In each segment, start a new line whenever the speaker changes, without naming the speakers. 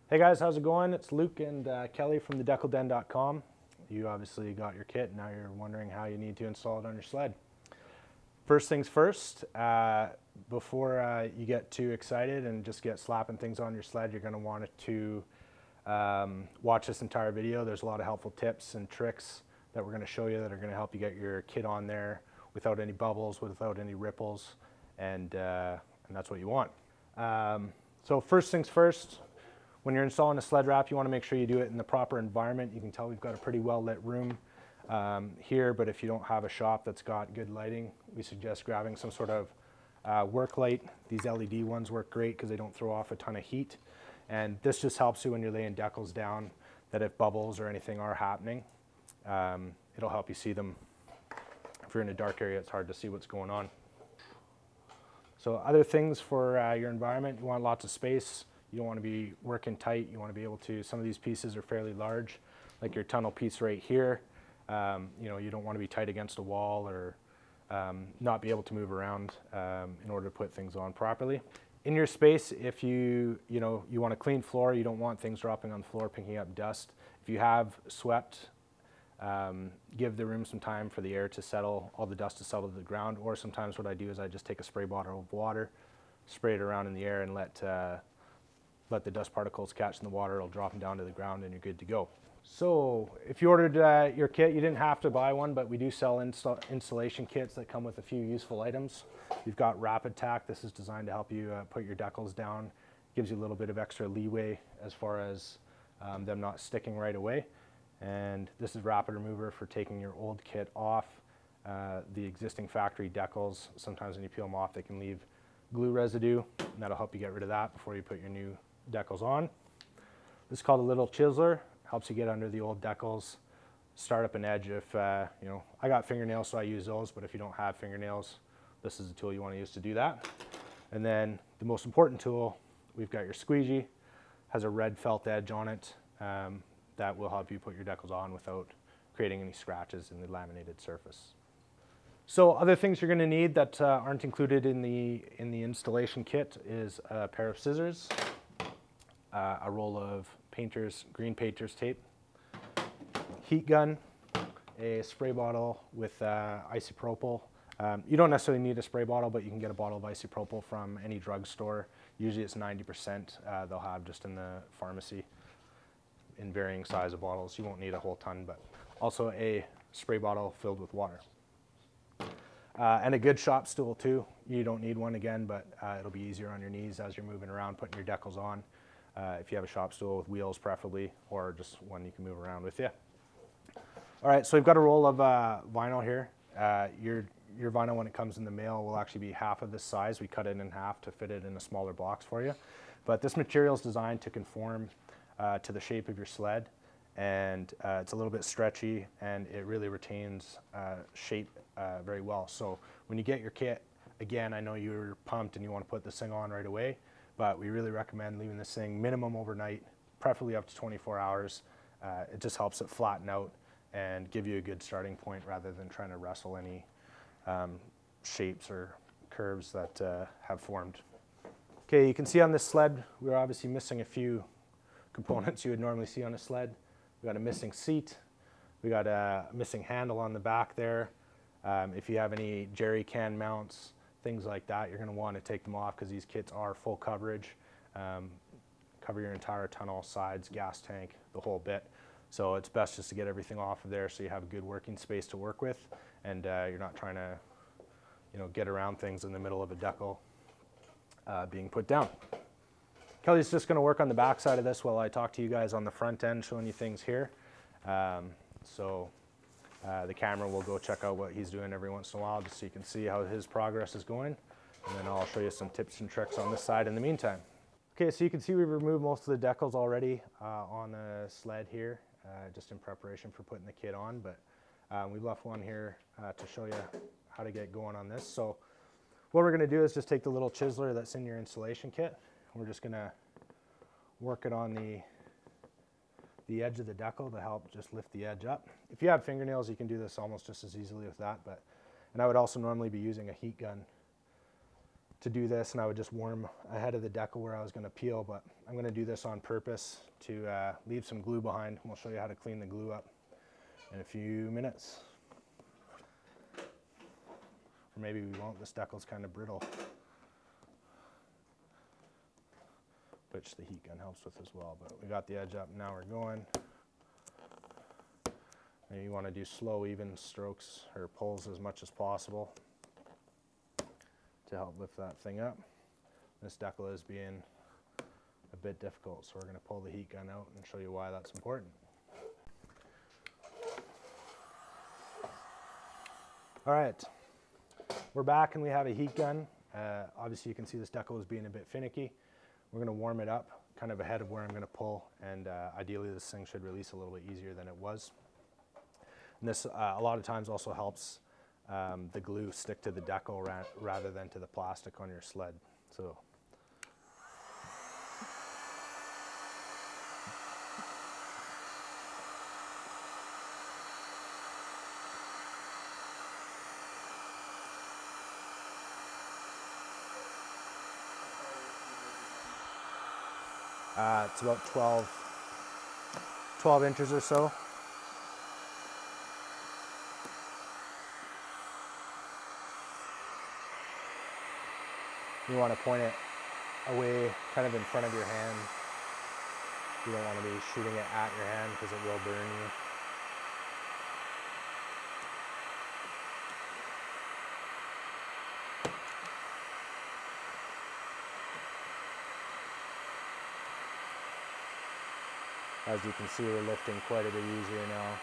Hey guys, how's it going? It's Luke and Kelly from thedecalden.com. You obviously got your kit, now you're wondering how you need to install it on your sled. First things first, before you get too excited and just get slapping things on your sled, you're going to want to watch this entire video. There's a lot of helpful tips and tricks that we're going to show you that are going to help you get your kit on there without any bubbles, without any ripples, and that's what you want. So first things first, when you're installing a sled wrap, you want to make sure you do it in the proper environment. You can tell we've got a pretty well lit room here, but if you don't have a shop that's got good lighting, we suggest grabbing some sort of work light. These LED ones work great because they don't throw off a ton of heat. And this just helps you when you're laying decals down, that if bubbles or anything are happening, it'll help you see them. If you're in a dark area, it's hard to see what's going on. So other things for your environment, you want lots of space. You don't want to be working tight. You want to be able to, some of these pieces are fairly large, like your tunnel piece right here. You don't want to be tight against a wall or not be able to move around in order to put things on properly. In your space, if you want a clean floor, you don't want things dropping on the floor, picking up dust. If you have swept, give the room some time for the air to settle, all the dust to settle to the ground. Or sometimes what I do is I just take a spray bottle of water, spray it around in the air, and let the dust particles catch in the water. It'll drop them down to the ground and you're good to go. So if you ordered your kit, you didn't have to buy one, but we do sell installation kits that come with a few useful items. You've got Rapid Tack. This is designed to help you put your decals down. Gives you a little bit of extra leeway as far as them not sticking right away. And this is Rapid Remover for taking your old kit off. The existing factory decals, sometimes when you peel them off, they can leave glue residue, and that'll help you get rid of that before you put your new decals on. This is called a little chiseler. Helps you get under the old decals, start up an edge. If I got fingernails, so I use those, but if you don't have fingernails, this is the tool you want to use to do that. And then the most important tool, we've got your squeegee. Has a red felt edge on it that will help you put your decals on without creating any scratches in the laminated surface. So other things you're going to need that aren't included in the installation kit is a pair of scissors, a roll of green painter's tape, heat gun, a spray bottle with isopropyl. You don't necessarily need a spray bottle, but you can get a bottle of isopropyl from any drugstore. Usually it's 90%. They'll have just in the pharmacy in varying size of bottles. You won't need a whole ton, but also a spray bottle filled with water. And a good shop stool too. You don't need one again, but it'll be easier on your knees as you're moving around, putting your decals on. If you have a shop stool with wheels preferably, or just one you can move around with you. All right, so we've got a roll of vinyl here. Your vinyl, when it comes in the mail, will actually be half of this size. We cut it in half to fit it in a smaller box for you. But this material is designed to conform to the shape of your sled, and it's a little bit stretchy, and it really retains shape very well. So when you get your kit, again, I know you're pumped and you want to put this thing on right away, but we really recommend leaving this thing minimum overnight, preferably up to 24 hours. It just helps it flatten out and give you a good starting point rather than trying to wrestle any shapes or curves that have formed. Okay, you can see on this sled, we're obviously missing a few components you would normally see on a sled. We got a missing seat. We got a missing handle on the back there. If you have any jerry can mounts, things like that, you're going to want to take them off because these kits are full coverage. Cover your entire tunnel, sides, gas tank, the whole bit. So it's best just to get everything off of there so you have a good working space to work with, and you're not trying to get around things in the middle of a decal being put down. Kelly's just going to work on the back side of this while I talk to you guys on the front end, showing you things here. The camera will go check out what he's doing every once in a while just so you can see how his progress is going. And then I'll show you some tips and tricks on this side in the meantime. Okay, so you can see we've removed most of the decals already on the sled here, just in preparation for putting the kit on. But we've left one here to show you how to get going on this. So what we're going to do is just take the little chiseler that's in your installation kit. We're just going to work it on the edge of the decal to help just lift the edge up. If you have fingernails, you can do this almost just as easily with that. And I would also normally be using a heat gun to do this, and I would just warm ahead of the decal where I was going to peel, but I'm going to do this on purpose to leave some glue behind. We'll show you how to clean the glue up in a few minutes. Or maybe we won't, this decal's kind of brittle, which the heat gun helps with as well, but we got the edge up, now we're going. And you want to do slow, even strokes or pulls as much as possible to help lift that thing up. This decal is being a bit difficult, so we're going to pull the heat gun out and show you why that's important. All right, we're back and we have a heat gun. Obviously you can see this decal is being a bit finicky. We're going to warm it up kind of ahead of where I'm going to pull, and ideally this thing should release a little bit easier than it was. And this a lot of times also helps the glue stick to the decal rather than to the plastic on your sled. So it's about 12 inches or so. You want to point it away kind of in front of your hand. You don't want to be shooting it at your hand because it will burn you. As you can see, we're lifting quite a bit easier now.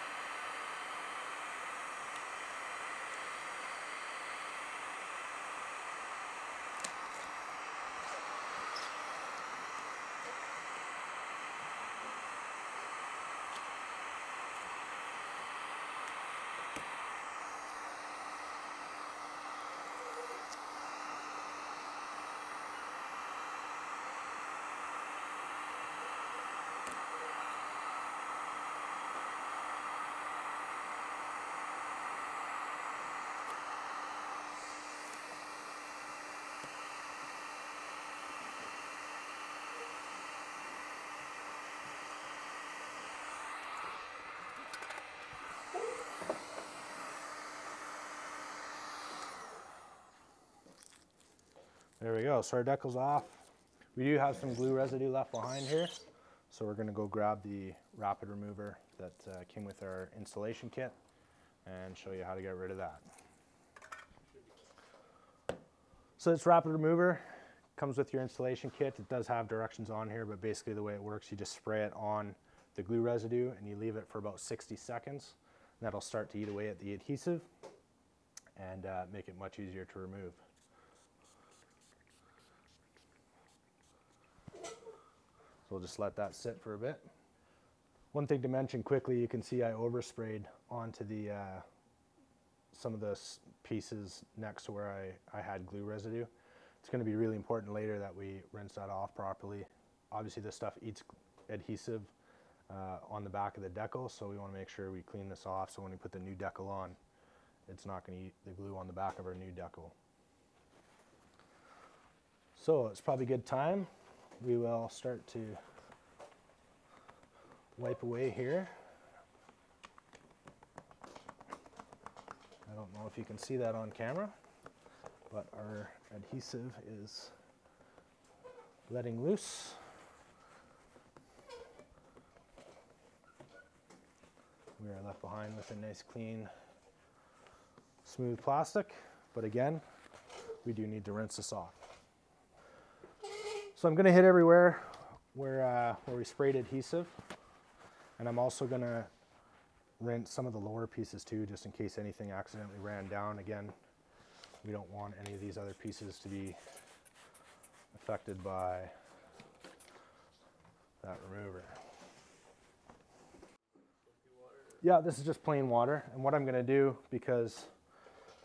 There we go, so our decal's off. We do have some glue residue left behind here, so we're gonna go grab the rapid remover that came with our installation kit and show you how to get rid of that. So this rapid remover comes with your installation kit. It does have directions on here, but basically the way it works, you just spray it on the glue residue and you leave it for about 60 seconds. And that'll start to eat away at the adhesive and make it much easier to remove. So we'll just let that sit for a bit. One thing to mention quickly, you can see I oversprayed onto the some of the pieces next to where I had glue residue. It's going to be really important later that we rinse that off properly. Obviously this stuff eats adhesive on the back of the decal, so we want to make sure we clean this off so when we put the new decal on, it's not going to eat the glue on the back of our new decal. So it's probably a good time. We will start to wipe away here. I don't know if you can see that on camera, but our adhesive is letting loose. We are left behind with a nice clean, smooth plastic, but again, we do need to rinse this off. So I'm going to hit everywhere where we sprayed adhesive, and I'm also going to rinse some of the lower pieces too, just in case anything accidentally ran down. Again, we don't want any of these other pieces to be affected by that remover. Yeah, this is just plain water, and what I'm going to do, because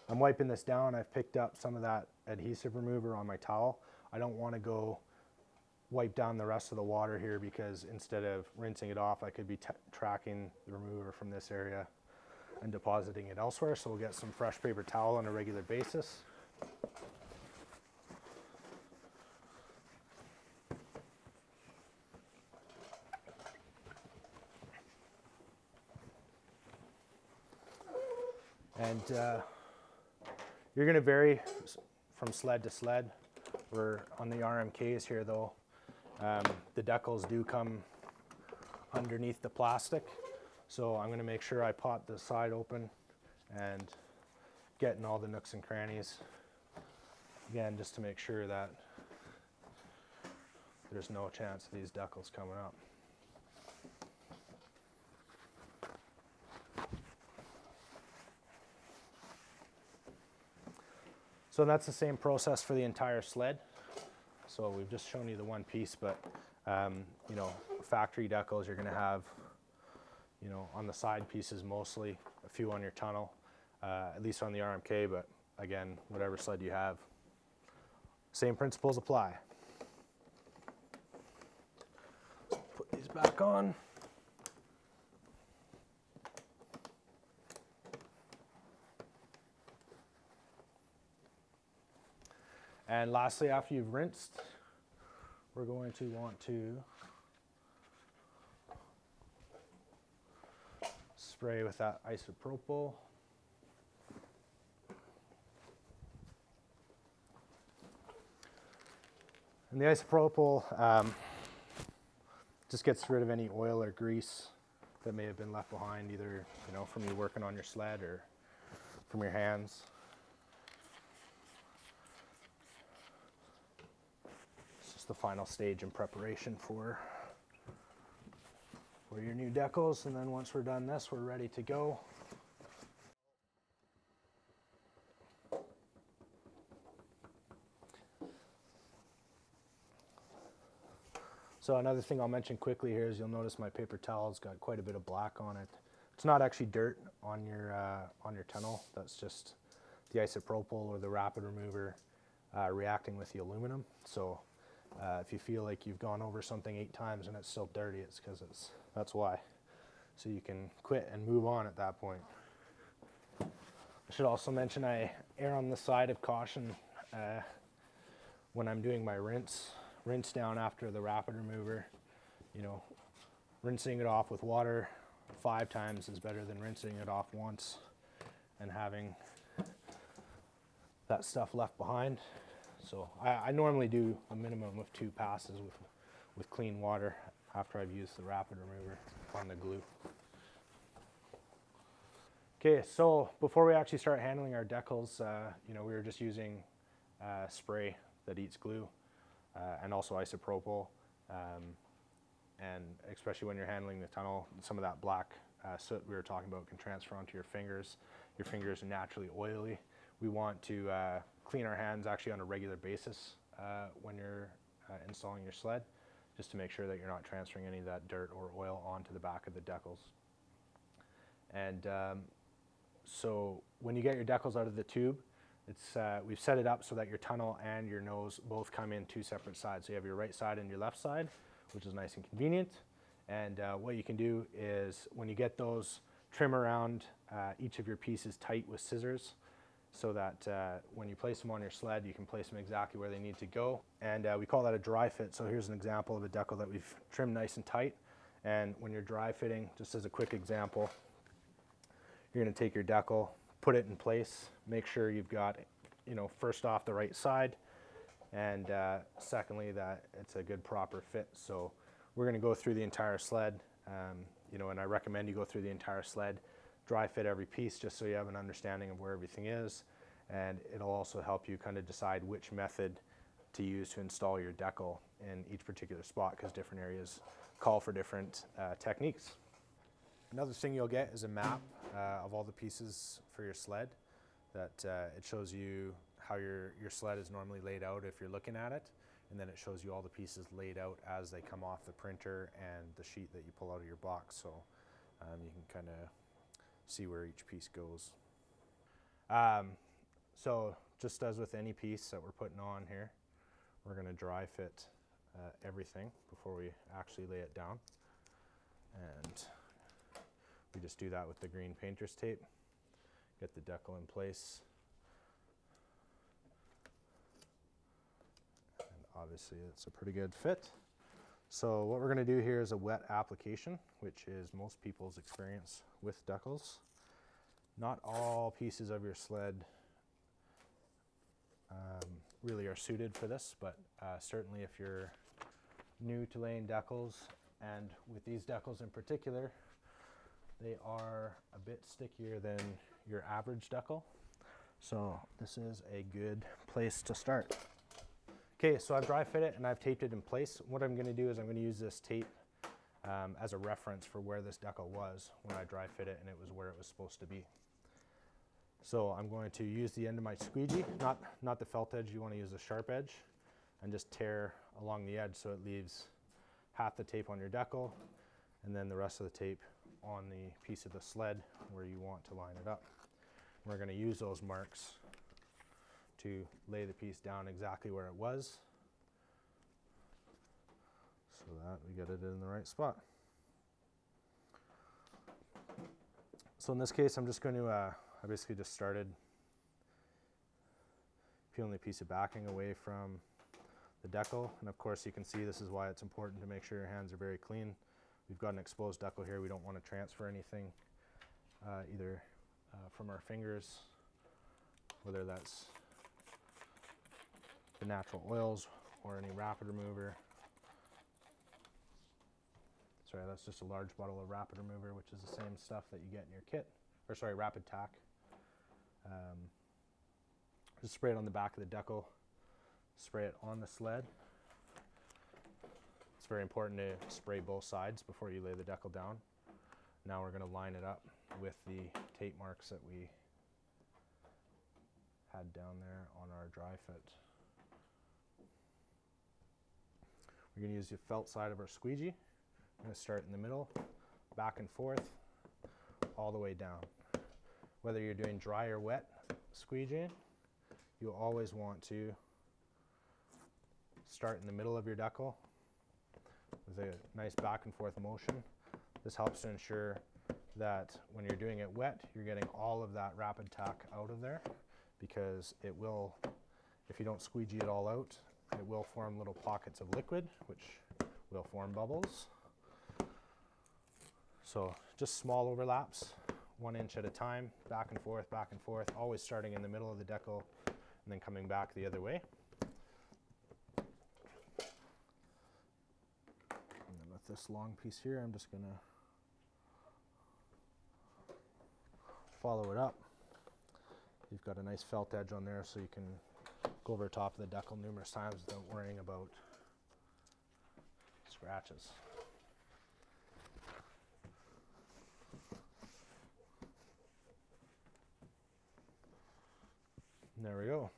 I'm wiping this down, I've picked up some of that adhesive remover on my towel. I don't want to go wipe down the rest of the water here, because instead of rinsing it off, I could be tracking the remover from this area and depositing it elsewhere. So we'll get some fresh paper towel on a regular basis. And you're going to vary from sled to sled. We're on the RMKs here though. The decals do come underneath the plastic. So I'm going to make sure I pop the side open and get in all the nooks and crannies. Again, just to make sure that there's no chance of these decals coming up. So that's the same process for the entire sled. So we've just shown you the one piece, but you know, factory decals you're going to have, you know, on the side pieces mostly, a few on your tunnel, at least on the RMK, but again, whatever sled you have, same principles apply. Put these back on. And lastly, after you've rinsed, we're going to want to spray with that isopropyl. And the isopropyl just gets rid of any oil or grease that may have been left behind, either, you know, from you working on your sled or from your hands. It's just the final stage in preparation for your new decals, and then once we're done this, we're ready to go. So another thing I'll mention quickly here is you'll notice my paper towel's got quite a bit of black on it. It's not actually dirt on your tunnel. That's just the isopropyl or the rapid remover reacting with the aluminum. So if you feel like you've gone over something 8 times and it's still dirty, it's because that's why. So you can quit and move on at that point. I should also mention I err on the side of caution when I'm doing my rinse down after the rapid remover. You know, rinsing it off with water 5 times is better than rinsing it off once and having that stuff left behind. So I normally do a minimum of 2 passes with clean water after I've used the rapid remover on the glue. Okay, so before we actually start handling our decals, you know, we were just using spray that eats glue and also isopropyl. And especially when you're handling the tunnel, some of that black soot we were talking about can transfer onto your fingers. Your fingers are naturally oily. We want to clean our hands actually on a regular basis when you're installing your sled, just to make sure that you're not transferring any of that dirt or oil onto the back of the decals. And so when you get your decals out of the tube, we've set it up so that your tunnel and your nose both come in 2 separate sides. So you have your right side and your left side, which is nice and convenient. And what you can do is when you get those, trim around each of your pieces tight with scissors so that when you place them on your sled, you can place them exactly where they need to go. And we call that a dry fit. So here's an example of a decal that we've trimmed nice and tight. And when you're dry fitting, just as a quick example, you're going to take your decal, put it in place, make sure you've got, you know, first off the right side, and secondly that it's a good proper fit. So we're going to go through the entire sled, you know, and I recommend you go through the entire sled, dry fit every piece just so you have an understanding of where everything is, and it'll also help you kind of decide which method to use to install your decal in each particular spot, because different areas call for different techniques. Another thing you'll get is a map of all the pieces for your sled. That it shows you how your sled is normally laid out if you're looking at it, and then it shows you all the pieces laid out as they come off the printer and the sheet that you pull out of your box, so you can kind of see where each piece goes. So just as with any piece that we're putting on here, we're going to dry fit everything before we actually lay it down, and we just do that with the green painter's tape. Get the decal in place. And obviously it's a pretty good fit. So what we're going to do here is a wet application, which is most people's experience with decals. Not all pieces of your sled really are suited for this, but certainly if you're new to laying decals, and with these decals in particular, they are a bit stickier than your average decal. So this is a good place to start. Okay, so I've dry fit it and I've taped it in place. What I'm gonna do is I'm gonna use this tape as a reference for where this decal was when I dry fit it and it was where it was supposed to be. So I'm going to use the end of my squeegee, not the felt edge, you want to use the sharp edge, and just tear along the edge so it leaves half the tape on your decal and then the rest of the tape on the piece of the sled where you want to line it up. We're going to use those marks to lay the piece down exactly where it was so that we get it in the right spot. So in this case, I'm just going to, I basically just started peeling the piece of backing away from the decal. And of course you can see this is why it's important to make sure your hands are very clean. We've got an exposed decal here. We don't want to transfer anything either from our fingers, whether that's the natural oils or any rapid remover. Sorry, that's just a large bottle of rapid remover, which is the same stuff that you get in your kit, or sorry, rapid tack. Just spray it on the back of the decal, spray it on the sled. It's very important to spray both sides before you lay the decal down. Now we're going to line it up with the tape marks that we had down there on our dry fit. We're going to use the felt side of our squeegee. I'm going to start in the middle, back and forth, all the way down. Whether you're doing dry or wet squeegeeing, you always want to start in the middle of your decal with a nice back and forth motion. This helps to ensure that when you're doing it wet, you're getting all of that rapid tack out of there, because it will, if you don't squeegee it all out, it will form little pockets of liquid, which will form bubbles. So just small overlaps, 1 inch at a time, back and forth, always starting in the middle of the decal and then coming back the other way. And then with this long piece here, I'm just gonna follow it up. You've got a nice felt edge on there so you can go over top of the decal numerous times without worrying about scratches. And there we go.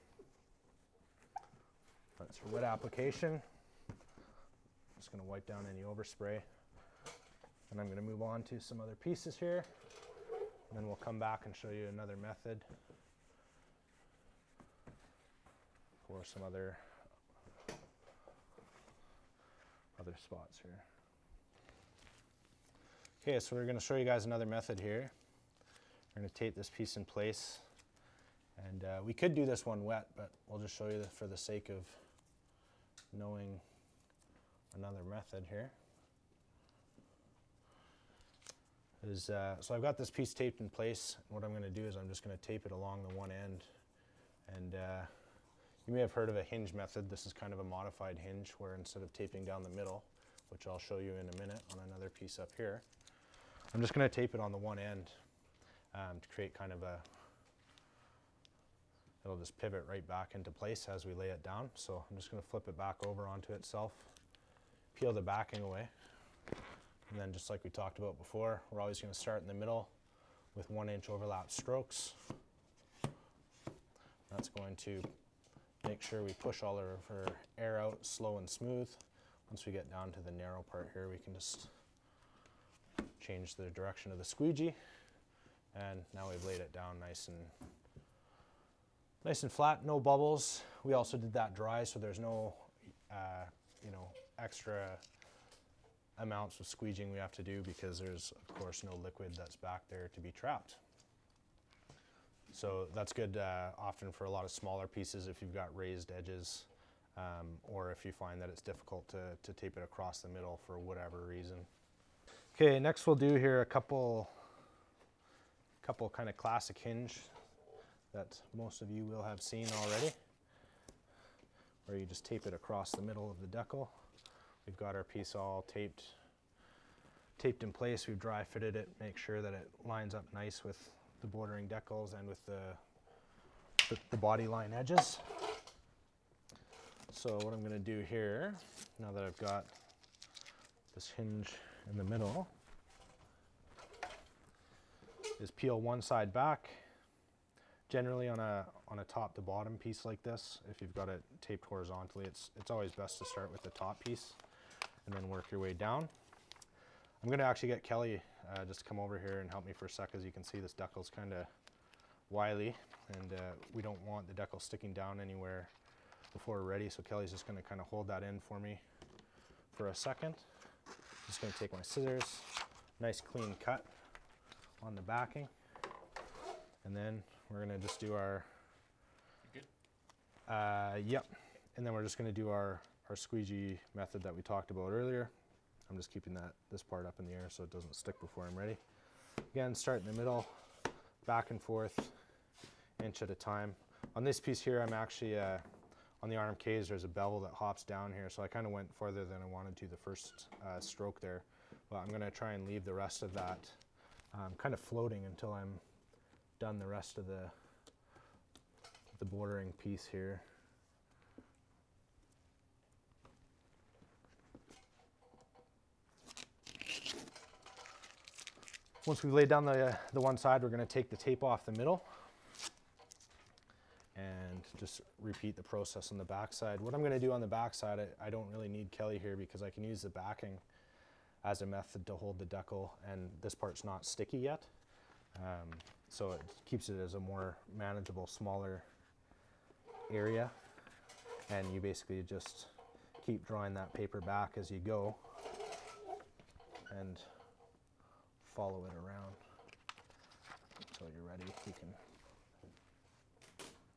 That's for wet application. Just going to wipe down any overspray. And I'm going to move on to some other pieces here. And then we'll come back and show you another method for some other spots here. Okay, so we're going to show you guys another method here. We're going to tape this piece in place. And we could do this one wet, but we'll just show you for the sake of knowing another method here. So I've got this piece taped in place. What I'm going to do is I'm just going to tape it along the one end. And you may have heard of a hinge method. This is kind of a modified hinge where instead of taping down the middle, which I'll show you in a minute on another piece up here, I'm just going to tape it on the one end to create kind of a, it'll just pivot right back into place as we lay it down. So I'm just going to flip it back over onto itself, peel the backing away, and then just like we talked about before, we're always going to start in the middle with 1 inch overlap strokes. That's going to make sure we push all of our air out slow and smooth. Once we get down to the narrow part here, we can just change the direction of the squeegee, and now we've laid it down nice and flat, no bubbles. We also did that dry, so there's no extra amounts of squeegeeing we have to do because there's of course no liquid that's back there to be trapped. So that's good often for a lot of smaller pieces if you've got raised edges or if you find that it's difficult to tape it across the middle for whatever reason. Okay, next we'll do here a couple couple kind of classic hinge that most of you will have seen already, where you just tape it across the middle of the decal. We've got our piece all taped in place. We've dry fitted it, make sure that it lines up nice with the bordering decals and with the body line edges. So what I'm going to do here, now that I've got this hinge in the middle, is peel one side back. Generally on a top to bottom piece like this, if you've got it taped horizontally, it's always best to start with the top piece and then work your way down. I'm going to actually get Kelly just to come over here and help me for a sec. As you can see, this decal's kind of wily, and we don't want the decal sticking down anywhere before we're ready, so Kelly's just going to kind of hold that in for me for a second. Just going to take my scissors, nice clean cut on the backing, and then we're going to just do our yep, and then we're just going to do our squeegee method that we talked about earlier. I'm just keeping this part up in the air so it doesn't stick before I'm ready. Again, start in the middle, back and forth, inch at a time. On this piece here, I'm actually on the arm Ks, there's a bevel that hops down here, so I kind of went farther than I wanted to the first stroke there. But I'm going to try and leave the rest of that kind of floating until I'm done the rest of the bordering piece here. Once we've laid down the one side, we're going to take the tape off the middle and just repeat the process on the back side. What I'm going to do on the back side, I don't really need Kelly here because I can use the backing as a method to hold the decal, and this part's not sticky yet. So it keeps it as a more manageable, smaller area, and you basically just keep drawing that paper back as you go and follow it around until you're ready. You can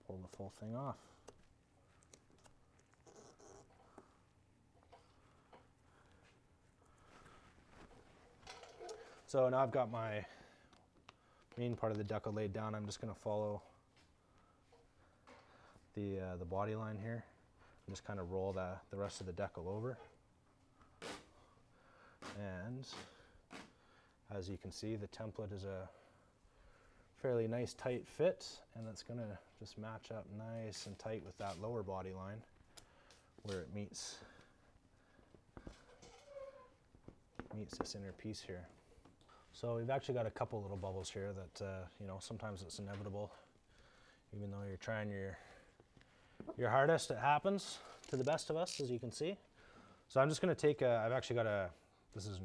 pull the full thing off. So now I've got my main part of the decal laid down. I'm just going to follow the body line here and just kind of roll the rest of the decal over. And as you can see, the template is a fairly nice tight fit, and it's going to just match up nice and tight with that lower body line where it meets this inner piece here. So we've actually got a couple little bubbles here that you know, sometimes it's inevitable. Even though you're trying your hardest, it happens to the best of us, as you can see. So I'm just going to take I've actually got this is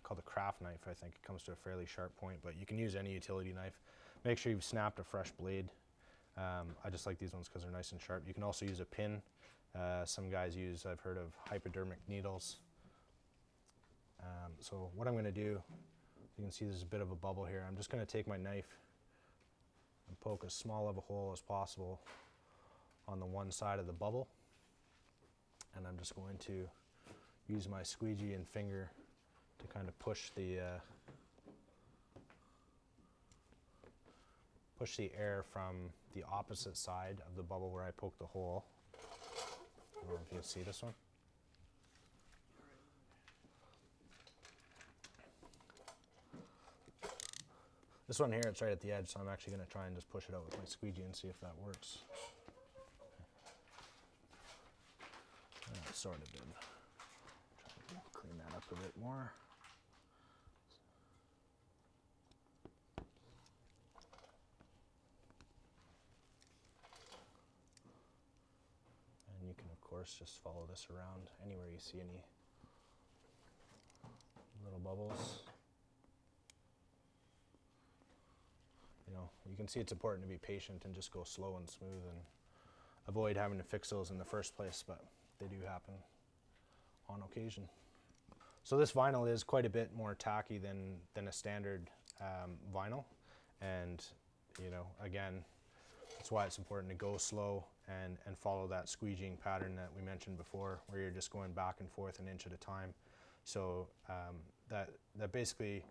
called a craft knife, I think. It comes to a fairly sharp point, but you can use any utility knife. Make sure you've snapped a fresh blade. I just like these ones because they're nice and sharp. You can also use a pin. Some guys use, I've heard of hypodermic needles. So what I'm going to do, you can see there's a bit of a bubble here. I'm just going to take my knife and poke as small of a hole as possible on the one side of the bubble. And I'm just going to use my squeegee and finger to kind of push the air from the opposite side of the bubble where I poked the hole. I don't know if you can see this one. This one here, it's right at the edge, so I'm actually going to try and just push it out with my squeegee and see if that works. That sort of did. Try to clean that up a bit more. And you can, of course, just follow this around anywhere you see any little bubbles. You know, you can see it's important to be patient and just go slow and smooth and avoid having to fix those in the first place, but they do happen on occasion. So this vinyl is quite a bit more tacky than a standard vinyl, and you know, again, that's why it's important to go slow and follow that squeegeeing pattern that we mentioned before, where you're just going back and forth an inch at a time. So that basically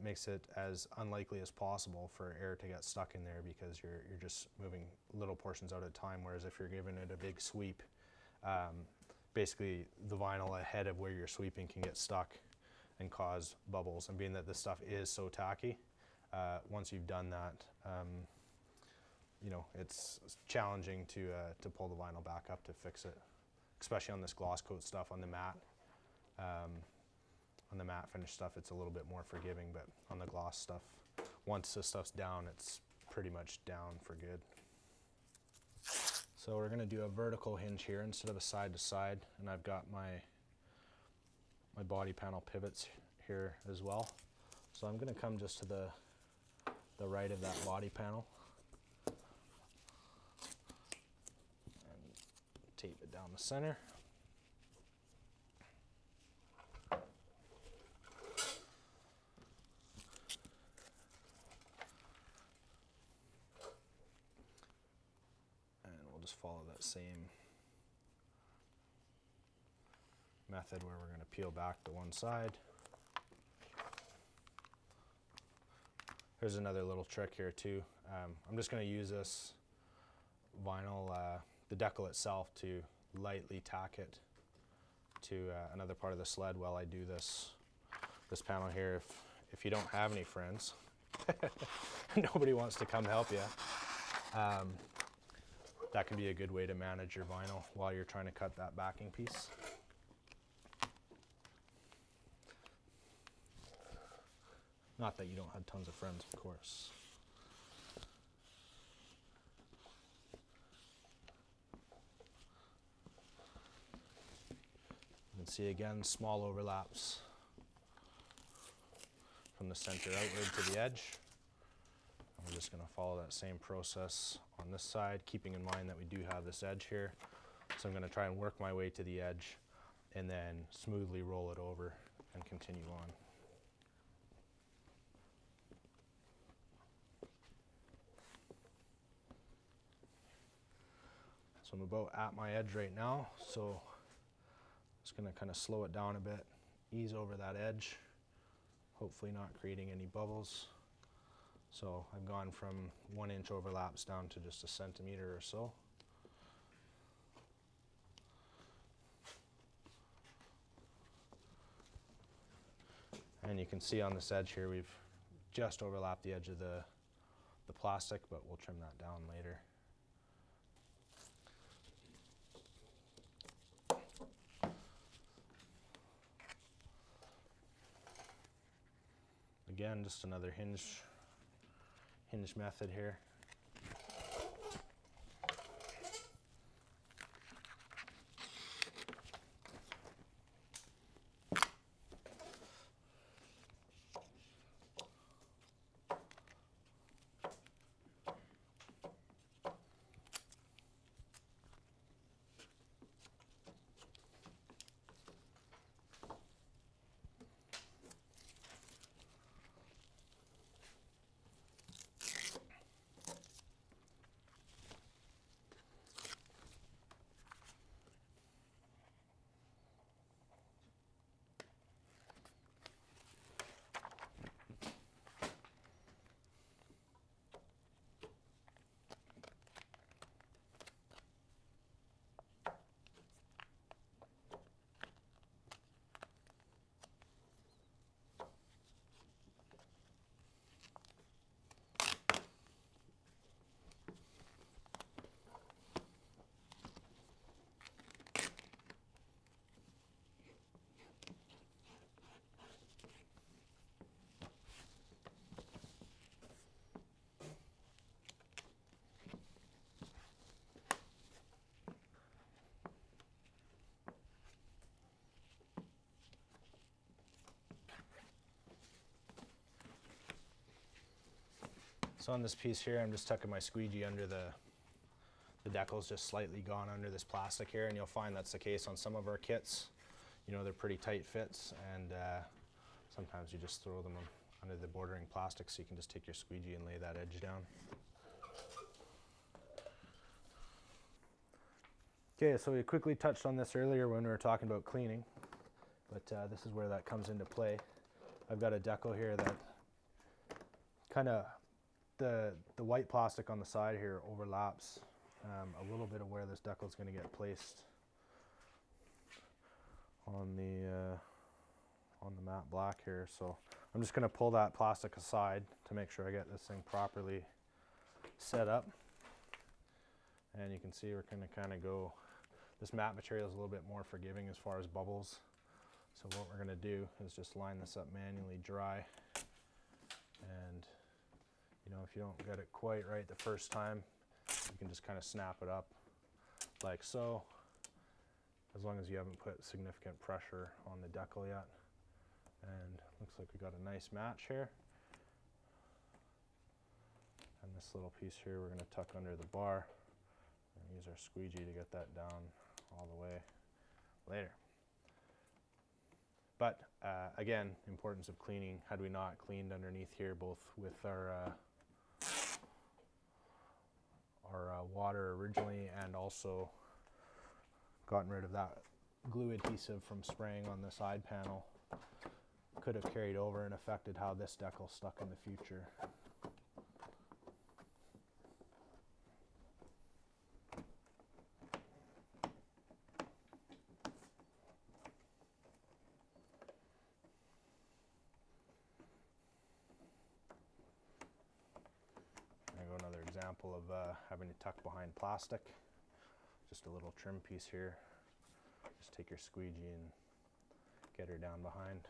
makes it as unlikely as possible for air to get stuck in there, because you're just moving little portions out at a time, whereas if you're giving it a big sweep, basically the vinyl ahead of where you're sweeping can get stuck and cause bubbles. And being that this stuff is so tacky, once you've done that, you know, it's challenging to pull the vinyl back up to fix it, especially on this gloss coat stuff. On the matte finish stuff, it's a little bit more forgiving, but on the gloss stuff, once this stuff's down, it's pretty much down for good. So we're going to do a vertical hinge here instead of a side to side, and I've got my body panel pivots here as well. So I'm going to come just to the right of that body panel and tape it down the center. Just follow that same method where we're going to peel back to one side. Here's another little trick here too. I'm just going to use this vinyl, the decal itself, to lightly tack it to another part of the sled while I do this panel here. If you don't have any friends, nobody wants to come help you. That can be a good way to manage your vinyl while you're trying to cut that backing piece. Not that you don't have tons of friends, of course. You can see again, small overlaps from the center outward to the edge. We're just going to follow that same process on this side, keeping in mind that we do have this edge here. So I'm going to try and work my way to the edge and then smoothly roll it over and continue on. So I'm about at my edge right now, so just going to kind of slow it down a bit, ease over that edge, hopefully not creating any bubbles. So I've gone from 1 inch overlaps down to just a centimeter or so. And you can see on this edge here, we've just overlapped the edge of the plastic, but we'll trim that down later. Again, just another hinge method here. So on this piece here, I'm just tucking my squeegee under the decal's just slightly gone under this plastic here, and you'll find that's the case on some of our kits. You know, they're pretty tight fits, and sometimes you just throw them under the bordering plastic, so you can just take your squeegee and lay that edge down. Okay, so we quickly touched on this earlier when we were talking about cleaning, but this is where that comes into play. I've got a decal here that kind of, the white plastic on the side here overlaps a little bit of where this decal is going to get placed on the matte black here. So I'm just going to pull that plastic aside to make sure I get this thing properly set up. And you can see we're going to kind of go, this matte material is a little bit more forgiving as far as bubbles. So what we're going to do is just line this up manually dry. And you know, if you don't get it quite right the first time, you can just kind of snap it up like so, as long as you haven't put significant pressure on the decal yet. And looks like we got a nice match here. And this little piece here we're going to tuck under the bar and use our squeegee to get that down all the way later. But again, importance of cleaning. Had we not cleaned underneath here, both with our water originally and also gotten rid of that glue adhesive from spraying on the side panel, could have carried over and affected how this decal stuck in the future. Another example of having to tuck behind plastic. Just a little trim piece here. Just take your squeegee and get her down behind.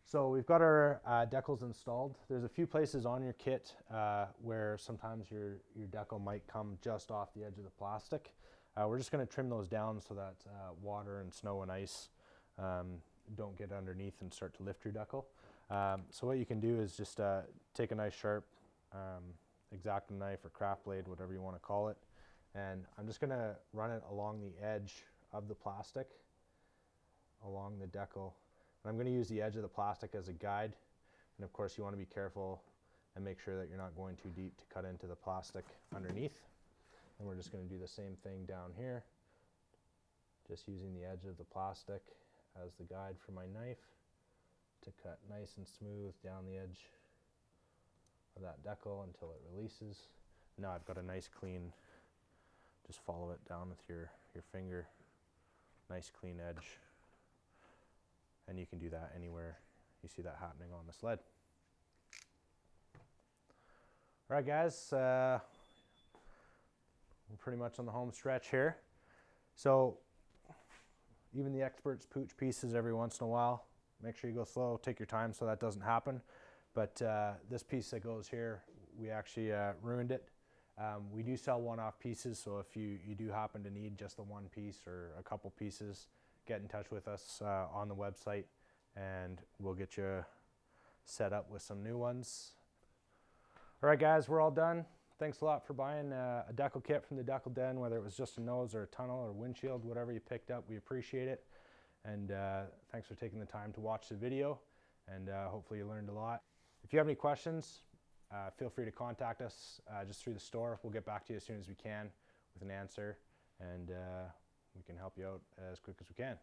So we've got our decals installed. There's a few places on your kit where sometimes your decal might come just off the edge of the plastic. We're just going to trim those down so that water and snow and ice don't get underneath and start to lift your decal. So what you can do is just take a nice sharp X-Acto knife or craft blade, whatever you want to call it, and I'm just going to run it along the edge of the plastic, along the decal. And I'm going to use the edge of the plastic as a guide, and of course you want to be careful and make sure that you're not going too deep to cut into the plastic underneath. And we're just going to do the same thing down here, just using the edge of the plastic as the guide for my knife to cut nice and smooth down the edge of that decal until it releases. Now I've got a nice clean, just follow it down with your finger, nice clean edge. And you can do that anywhere you see that happening on the sled. All right guys, we're pretty much on the home stretch here. So even the experts pooch pieces every once in a while. Make sure you go slow, take your time so that doesn't happen. But this piece that goes here, we actually ruined it. We do sell one-off pieces, so if you do happen to need just the one piece or a couple pieces, get in touch with us on the website and we'll get you set up with some new ones. All right guys, we're all done. Thanks a lot for buying a decal kit from the Decal Den, whether it was just a nose or a tunnel or windshield, whatever you picked up, we appreciate it. And thanks for taking the time to watch the video, and hopefully you learned a lot. If you have any questions, feel free to contact us just through the store. We'll get back to you as soon as we can with an answer, and we can help you out as quick as we can.